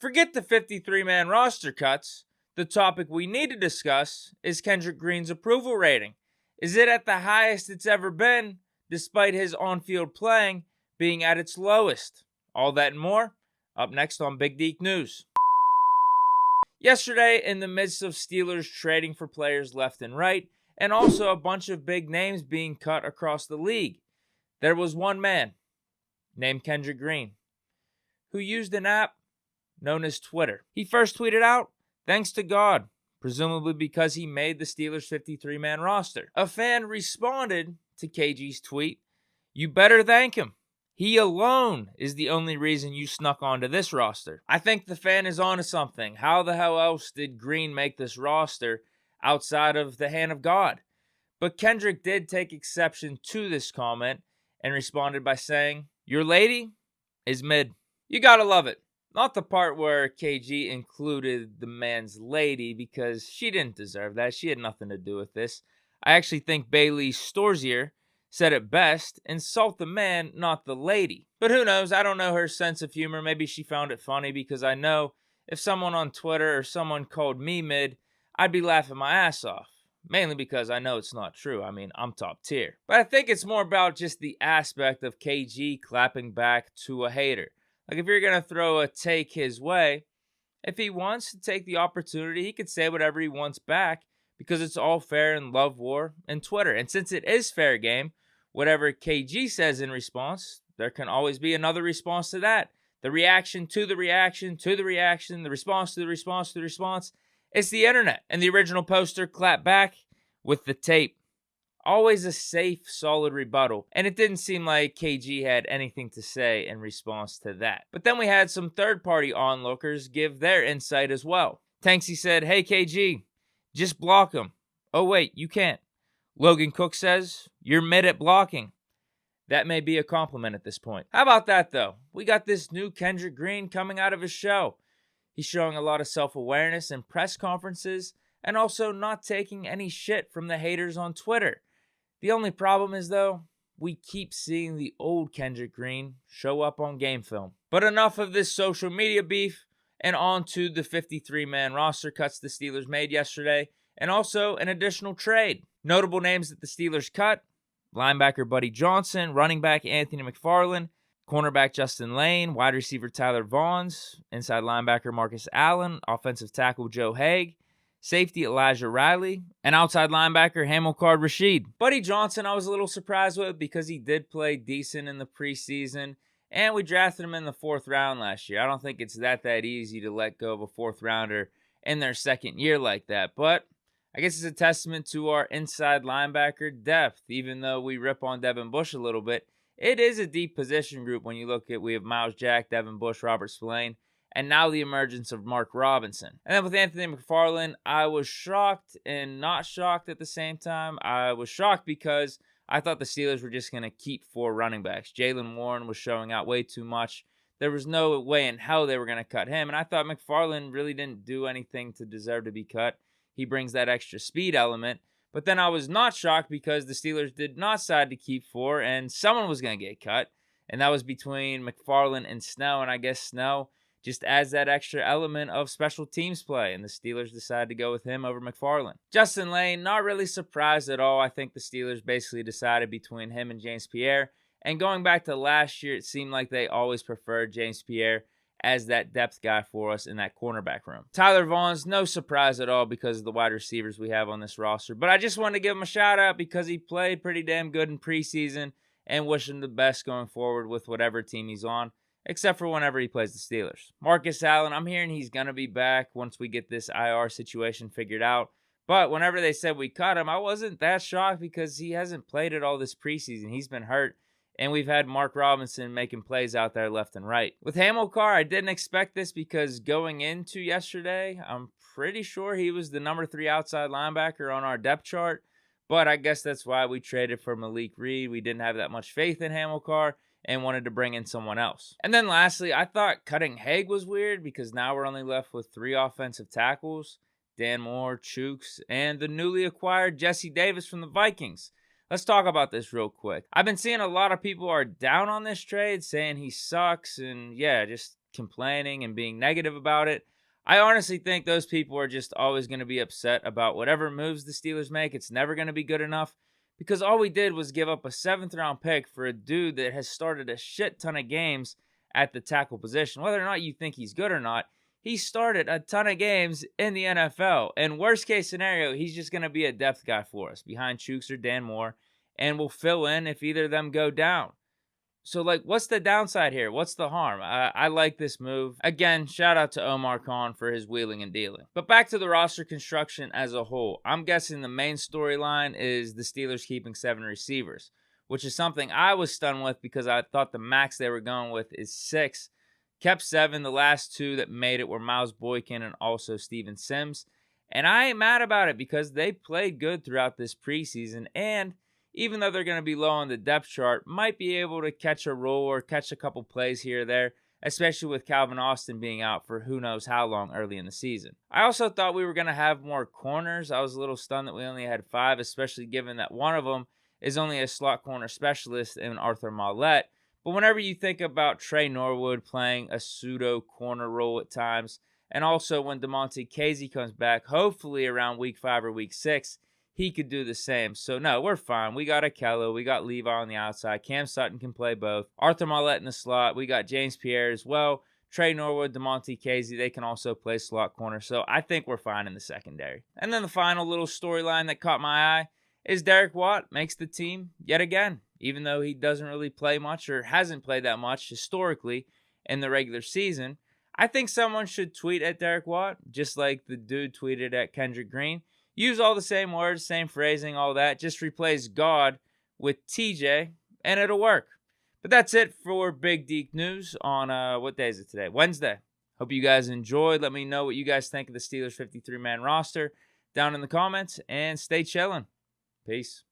Forget the 53-man roster cuts. The topic we need to discuss is Kendrick Green's approval rating. Is it at the highest it's ever been, despite his on-field playing being at its lowest? All that and more, up next on Big Deke News. Yesterday, in the midst of Steelers trading for players left and right, and also a bunch of big names being cut across the league, there was one man named Kendrick Green who used an app known as Twitter. He first tweeted out, "Thanks to God," presumably because he made the Steelers' 53-man roster. A fan responded to KG's tweet, "You better thank him. He alone is the only reason you snuck onto this roster." I think the fan is onto something. How the hell else did Green make this roster outside of the hand of God? But Kendrick did take exception to this comment and responded by saying, "Your lady is mid." You gotta love it. Not the part where KG included the man's lady, because she didn't deserve that. She had nothing to do with this. I actually think Bailey Storzier said it best, insult the man, not the lady. But who knows? I don't know her sense of humor. Maybe she found it funny, because I know if someone on Twitter or someone called me mid, I'd be laughing my ass off. Mainly because I know it's not true. I mean, I'm top tier. But I think it's more about just the aspect of KG clapping back to a hater. Like, if you're going to throw a take his way, if he wants to take the opportunity, he could say whatever he wants back, because it's all fair in love war and Twitter. And since it is fair game, whatever KG says in response, there can always be another response to that. The reaction to the reaction to the reaction, the response to the response to the response. It's the internet. And the original poster clapped back with the tape. Always a safe, solid rebuttal. And it didn't seem like KG had anything to say in response to that. But then we had some third-party onlookers give their insight as well. Tanksy said, "Hey KG, just block him." "Oh wait, you can't." Logan Cook says, "You're mid at blocking." That may be a compliment at this point. How about that though? We got this new Kendrick Green coming out of his show. He's showing a lot of self-awareness in press conferences, and also not taking any shit from the haters on Twitter. The only problem is, though, we keep seeing the old Kendrick Green show up on game film. But enough of this social media beef, and on to the 53-man roster cuts the Steelers made yesterday, and also an additional trade. Notable names that the Steelers cut: linebacker Buddy Johnson, running back Anthony McFarland, cornerback Justin Lane, wide receiver Tyler Vaughns, inside linebacker Marcus Allen, offensive tackle Joe Haig, safety Elijah Riley, and outside linebacker Hamilcar Rashed. Buddy Johnson I was a little surprised with, because he did play decent in the preseason, and we drafted him in the 4th round last year. I don't think it's that easy to let go of a 4th rounder in their second year like that, but I guess it's a testament to our inside linebacker depth. Even though we rip on Devin Bush a little bit, it is a deep position group when you look at, we have Miles Jack, Devin Bush, Robert Spillane, and now the emergence of Mark Robinson. And then with Anthony McFarland, I was shocked and not shocked at the same time. I was shocked because I thought the Steelers were just going to keep 4 running backs. Jaylen Warren was showing out way too much. There was no way in hell they were going to cut him. And I thought McFarland really didn't do anything to deserve to be cut. He brings that extra speed element. But then I was not shocked because the Steelers did not decide to keep 4, and someone was going to get cut. And that was between McFarland and Snell. And I guess Snell just adds that extra element of special teams play, and the Steelers decided to go with him over McFarland. Justin Lane, not really surprised at all. I think the Steelers basically decided between him and James Pierre, and going back to last year, it seemed like they always preferred James Pierre as that depth guy for us in that cornerback room. Tyler Vaughns, no surprise at all because of the wide receivers we have on this roster, but I just wanted to give him a shout out because he played pretty damn good in preseason, and wish him the best going forward with whatever team he's on, except for whenever he plays the Steelers. Marcus Allen, I'm hearing he's going to be back once we get this IR situation figured out. But whenever they said we cut him, I wasn't that shocked because he hasn't played at all this preseason. He's been hurt, and we've had Mark Robinson making plays out there left and right. With Hamilcar, I didn't expect this because going into yesterday, I'm pretty sure he was the number 3 outside linebacker on our depth chart. But I guess that's why we traded for Malik Reed. We didn't have that much faith in Hamilcar and wanted to bring in someone else. And then lastly, I thought cutting Haig was weird because now we're only left with 3 offensive tackles: Dan Moore, Chooks, and the newly acquired Jesse Davis from the Vikings. Let's talk about this real quick. I've been seeing a lot of people are down on this trade, saying he sucks, and yeah, just complaining and being negative about it. I honestly think those people are just always going to be upset about whatever moves the Steelers make. It's never going to be good enough because all we did was give up a 7th-round pick for a dude that has started a shit ton of games at the tackle position. Whether or not you think he's good or not, he started a ton of games in the NFL. And worst case scenario, he's just going to be a depth guy for us behind Chooks or Dan Moore and will fill in if either of them go down. So, what's the downside here? What's the harm? I like this move. Again, shout out to Omar Khan for his wheeling and dealing. But back to the roster construction as a whole. I'm guessing the main storyline is the Steelers keeping 7 receivers, which is something I was stunned with because I thought the max they were going with is 6. Kept 7. The last 2 that made it were Miles Boykin and also Steven Sims. And I ain't mad about it because they played good throughout this preseason, and even though they're going to be low on the depth chart, might be able to catch a roll or catch a couple plays here or there, especially with Calvin Austin being out for who knows how long early in the season. I also thought we were going to have more corners. I was a little stunned that we only had 5, especially given that one of them is only a slot corner specialist in Arthur Maulet. But whenever you think about Trey Norwood playing a pseudo corner role at times, and also when DeMonte Casey comes back, hopefully around week 5 or week 6, he could do the same. So, no, we're fine. We got Akello. We got Levi on the outside. Cam Sutton can play both. Arthur Maulet in the slot. We got James Pierre as well. Trey Norwood, DeMonte Casey, they can also play slot corner. So, I think we're fine in the secondary. And then the final little storyline that caught my eye is Derek Watt makes the team yet again, even though he doesn't really play much or hasn't played that much historically in the regular season. I think someone should tweet at Derek Watt, just like the dude tweeted at Kendrick Green. Use all the same words, same phrasing, all that. Just replace God with TJ, and it'll work. But that's it for Big Deke News on, what day is it today? Wednesday. Hope you guys enjoyed. Let me know what you guys think of the Steelers 53-man roster down in the comments, and stay chilling. Peace.